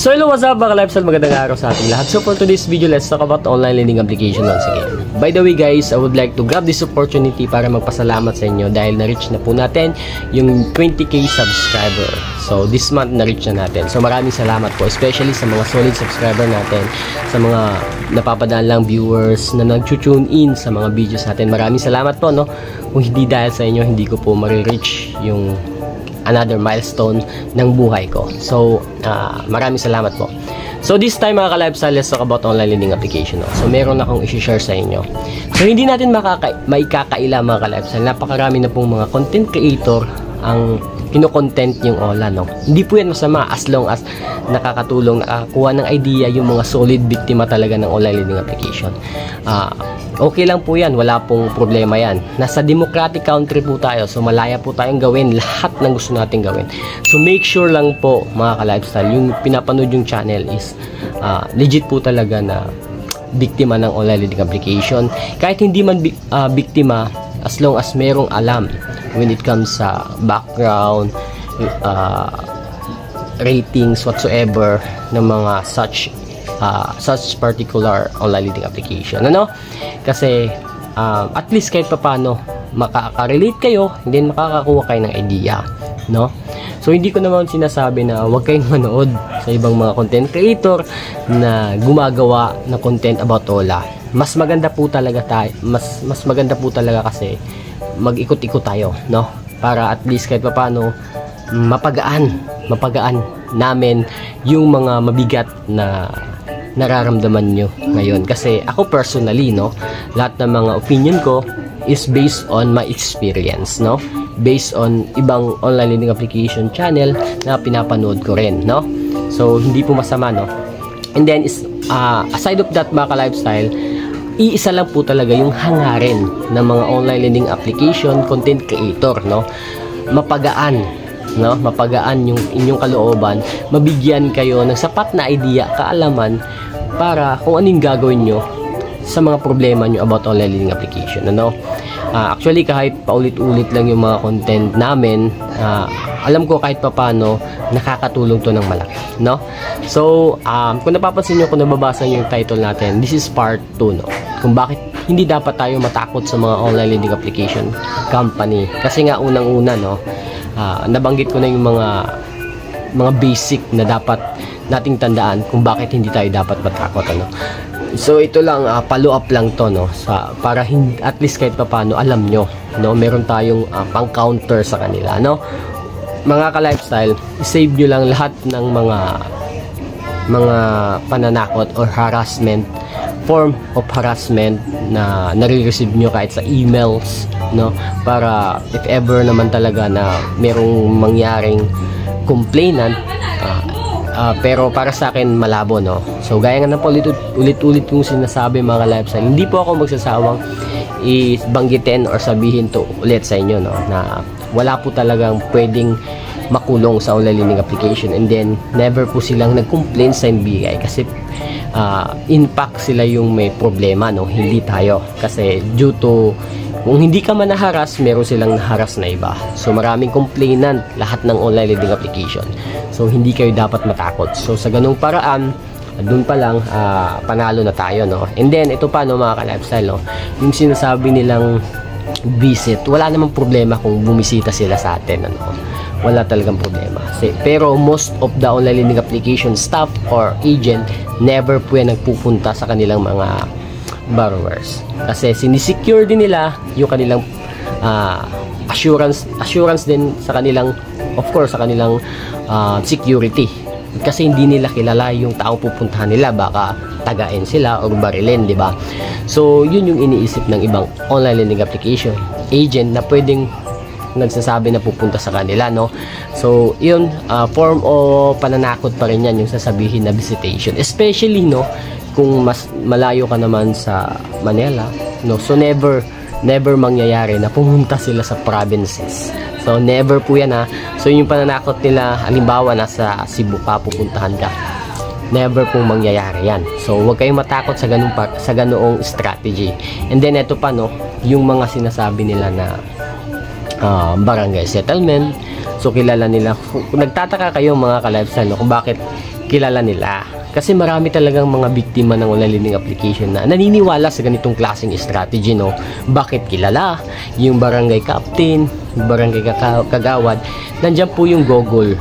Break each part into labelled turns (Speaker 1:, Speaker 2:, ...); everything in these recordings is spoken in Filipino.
Speaker 1: So hello, what's up mga lifestyle, magandang araw sa ating lahat. So for today's video, let's talk about online lending application once again. By the way guys, I would like to grab this opportunity para magpasalamat sa inyo dahil na-reach na po natin yung 20k subscriber. So this month na-reach na natin. So maraming salamat po, especially sa mga solid subscriber natin, sa mga napapadaan lang viewers na nag-tune in sa mga videos natin. Maraming salamat po, no? Kung hindi dahil sa inyo, hindi ko po marireach yung another milestone ng buhay ko. So, maraming salamat po. So, this time mga ka-lifestyle, let's talk about online lending application. No? So, meron akong i-share sa inyo. So, hindi natin maikakaila mga ka-lifestyle. Napakarami na pong mga content creator ang kino-content yung OLA, no? Hindi po yan masama as long as nakakatulong, nakakuha ng idea yung mga solid biktima talaga ng online lending application. Okay lang po yan, wala pong problema yan. Nasa democratic country po tayo, so malaya po tayong gawin lahat ng gusto natin gawin. So make sure lang po mga ka-lifestyle, yung pinapanood yung channel is legit po talaga na biktima ng online lending application. Kahit hindi man biktima, as long as merong alam when it comes sa background, ratings whatsoever ng mga such particular online lending application, ano? Kasi at least kahit paano makaka-relate kayo, hindi makakakuha kayo ng idea, no? So hindi ko naman sinasabi na huwag kayong manood sa ibang mga content creator na gumagawa ng content about OLA. Mas maganda po talaga mas maganda po talaga kasi mag-ikot-ikot tayo, no? Para at least kahit paano mapagaan namin yung mga mabigat na nararamdaman nyo ngayon. Kasi ako personally, no, lahat ng mga opinion ko is based on my experience, no? Based on ibang online lending application channel na pinapanood ko rin, no? So hindi po masama, no? And then aside of that mga ka-lifestyle, iisa lang po talaga yung hangarin ng mga online lending application content creator, no? Mapagaan, no? Mapagaan yung inyong kalooban, mabigyan kayo ng sapat na idea, kaalaman para kung anong gagawin nyo sa mga problema nyo about online lending application, ano? Actually kahit paulit-ulit lang yung mga content namin, alam ko kahit papano nakakatulong to ng malaki, no? So kung napapansin nyo, kung nababasa nyo yung title natin, this is part 2, no? Kung bakit hindi dapat tayo matakot sa mga online lending application company. Kasi nga unang-una, no, nabanggit ko na yung mga basic na dapat nating tandaan kung bakit hindi tayo dapat matakot, ano. So ito lang, follow up lang to, no, para at least kahit paano alam nyo, no, meron tayong pang-counter sa kanila, no. Mga ka-lifestyle, save nyo lang lahat ng mga pananakot or harassment, form of harassment na nare-receive nyo kahit sa emails, no, para if ever naman talaga na merong mangyaring complainant, pero para sa akin malabo, no. So gaya nga na po ulit-ulit kong sinasabi mga lifestyle, hindi po ako magsasawang ibanggitin or sabihin to ulit sa inyo, no, na wala po talagang pwedeng makulong sa online lending application, and then never po silang nag-complain sa NBI kasi in fact sila yung may problema, no, hindi tayo. Kasi due to kung hindi ka man naharas, meron silang naharas na iba. So maraming complainant lahat ng online lending application. So hindi kayo dapat matakot. So sa ganung paraan, doon pa lang panalo na tayo, no. And then ito pa, no, mga ka-lifestyle, no, yung sinasabi nilang visit, wala namang problema kung bumisita sila sa atin, ano. Wala talagang problema. Pero most of the online lending application staff or agent, never po yan nagpupunta sa kanilang mga borrowers. Kasi sinisecure din nila yung kanilang assurance din sa kanilang, of course, sa kanilang security. Kasi hindi nila kilala yung tao pupuntahan nila, baka tagain sila o barilin, di ba? So yun yung iniisip ng ibang online lending application agent na pwedeng nagsasabi na pupunta sa kanila, no. So yun, form o pananakot pa rin yan yung sasabihin na visitation, especially, no, kung mas malayo ka naman sa Manila, no. So never mangyayari na pumunta sila sa provinces. So never po yan, ha. So yung pananakot nila, halimbawa nasa Cebu ka, pupuntahan ka, never pong mangyayari yan. So huwag kayong matakot sa ganoong strategy. And then ito pa, no, yung mga sinasabi nila na barangay settlement. So kilala nila. Kung nagtataka kayo mga ka-lifestyle, no, kung bakit kilala nila. Kasi marami talagang mga biktima ng online lending application na naniniwala sa ganitong klaseng strategy, no. Bakit kilala? Yung barangay captain, yung barangay kagawad, nandiyan po yung Google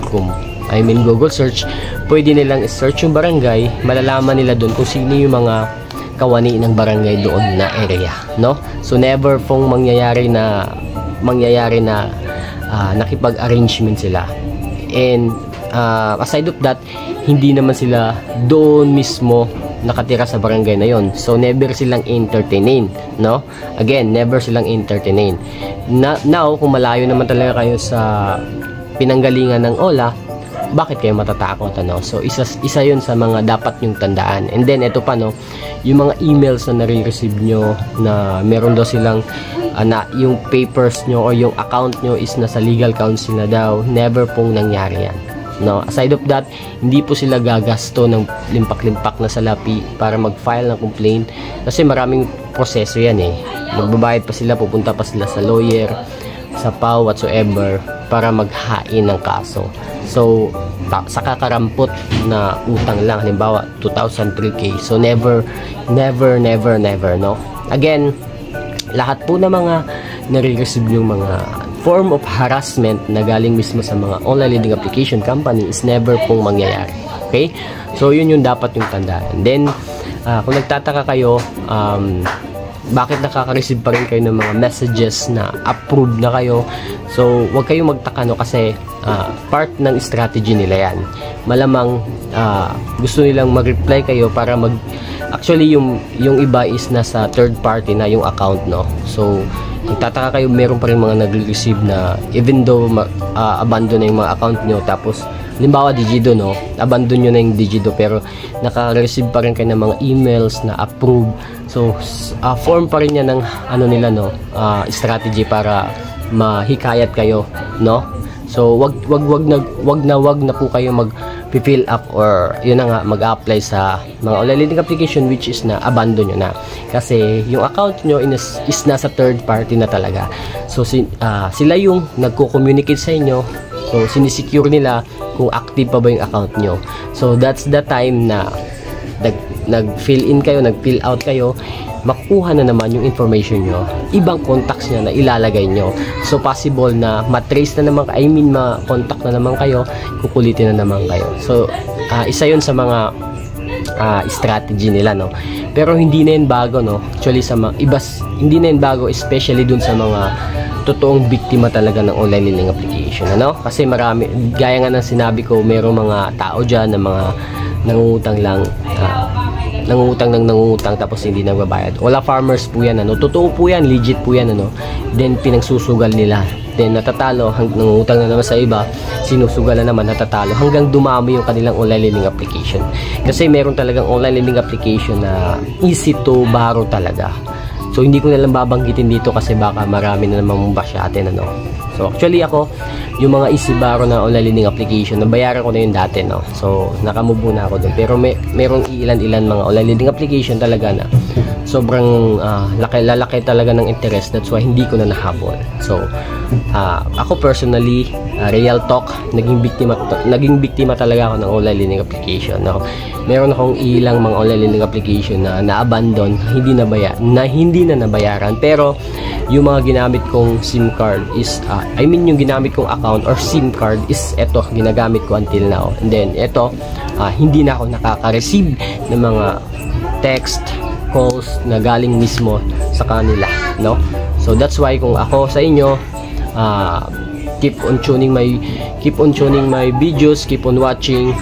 Speaker 1: Chrome. I mean Google search. Pwede nilang search yung barangay, malalaman nila doon kung sino yung mga kawani ng barangay doon na area, no? So never pong mangyayari na nakipag-arrangement sila. And aside of that, hindi naman sila doon mismo nakatira sa barangay na yon. So never silang entertainin, no? Again, never silang entertainin. Now, kung malayo naman talaga kayo sa pinanggalingan ng OLA, bakit kayo matatakot, ano? So isa yun sa mga dapat yung tandaan. And then ito pa, no, yung mga emails na nare-receive nyo na meron daw silang na yung papers nyo or yung account nyo is nasa legal counsel na daw, never pong nangyari yan, no? Aside of that, hindi po sila gagasto ng limpak-limpak na salapi para mag-file ng complaint kasi maraming proseso yan eh. Magbabayad pa sila, pupunta pa sila sa lawyer, sa PAW, whatsoever, para maghain ng kaso. So sa kakarampot na utang lang, halimbawa 2,003K, so never, no? Again, lahat po ng mga nare-receive yung mga form of harassment na galing mismo sa mga online lending application company is never pong mangyayari. Okay? So yun yung dapat yung tandaan. And then kung nagtataka kayo, bakit nakaka-receive pa rin kayo ng mga messages na approved na kayo, so huwag kayong magtaka, no, kasi part ng strategy nila yan. Malamang gusto nilang mag-reply kayo para actually yung iba is nasa third party na yung account, no. So nagtataka kayo, meron pa rin mga nag-receive na even though abandon na yung mga account nyo, tapos halimbawa Digido, no, abandon nyo na yung Digido, pero naka-receive pa rin kayo ng mga emails na approve. So form pa rin yan ng ano nila, no, strategy para mahikayat kayo, no. So wag na po kayo mag-fill up or yun na nga, mag-apply sa mga online lending application which is na abandon nyo na, kasi yung account nyo is nasa third party na talaga. So sila yung nagko-communicate sa inyo, so sinisecure nila kung active pa ba yung account nyo. So that's the time na nag-fill in kayo, nag-fill out kayo, makuha na naman yung information nyo, ibang contacts nyo na ilalagay nyo. So possible na matrace na naman, I mean ma-contact na naman kayo, kukulitin na naman kayo. So isa yun sa mga strategy nila, no. Pero hindi na yun bago, no. Actually sa mga ibas, hindi na yun bago, especially dun sa mga totoong biktima talaga ng online lending application, ano? Kasi marami, gaya nga ng sinabi ko, merong mga tao dyan na mga nangungutang lang, nangungutang tapos hindi nagbabayad. Wala, farmers po yan, ano? Totoo po yan, legit po yan, ano? Then pinagsusugal nila, then natatalo, nangungutang na naman sa iba, sinusugal na naman, natatalo, hanggang dumami yung kanilang online lending application. Kasi meron talagang online lending application na easy to borrow talaga. So hindi ko na lang babanggitin dito kasi baka marami na namang basyatin, ano. So actually ako, yung mga easy borrow na online lending application, nabayaran ko na yun dati, no. So nakamove na ako doon. Pero merong ilan-ilan mga online lending application talaga na sobrang lalaki talaga ng interest. That's why hindi ko na nahabol. So ako personally, real talk, naging biktima talaga ako ng online lending application, no. Meron akong ilang mga online lending application na na-abandon, hindi na nabayaran. Pero yung mga ginamit kong SIM card is yung ginamit kong account or SIM card is eto, ginagamit ko until now. And then eto, hindi na ako nakaka-receive ng mga text, calls na galing mismo sa kanila, no. So that's why kung ako sa inyo, keep on tuning my videos, keep on watching.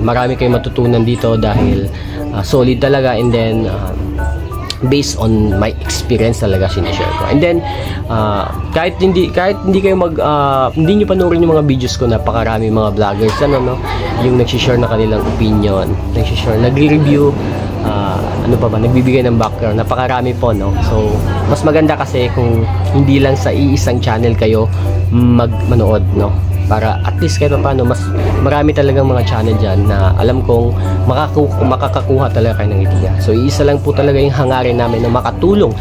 Speaker 1: Marami kayong matutunan dito dahil solid talaga, and then based on my experience talaga sinishare ko. And then kahit hindi kayo hindi niyo panoorin yung mga videos ko, napakarami mga vloggers, ano, no, yung nagsi-share na kanilang opinion, nagre-review, nagbibigay ng background, napakarami po, no. So mas maganda kasi kung hindi lang sa iisang channel kayo manood, no, para at least kahit paano mas marami talagang mga channel dyan na alam kong makakakuha talaga kayo ng ideya. So iisa lang po talaga yung hangarin namin na makatulong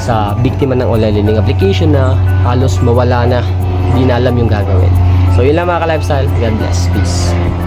Speaker 1: sa biktima ng online lending application na halos mawala na di na alam yung gagawin. So, yun lang mga ka-lifestyle. God bless. Peace.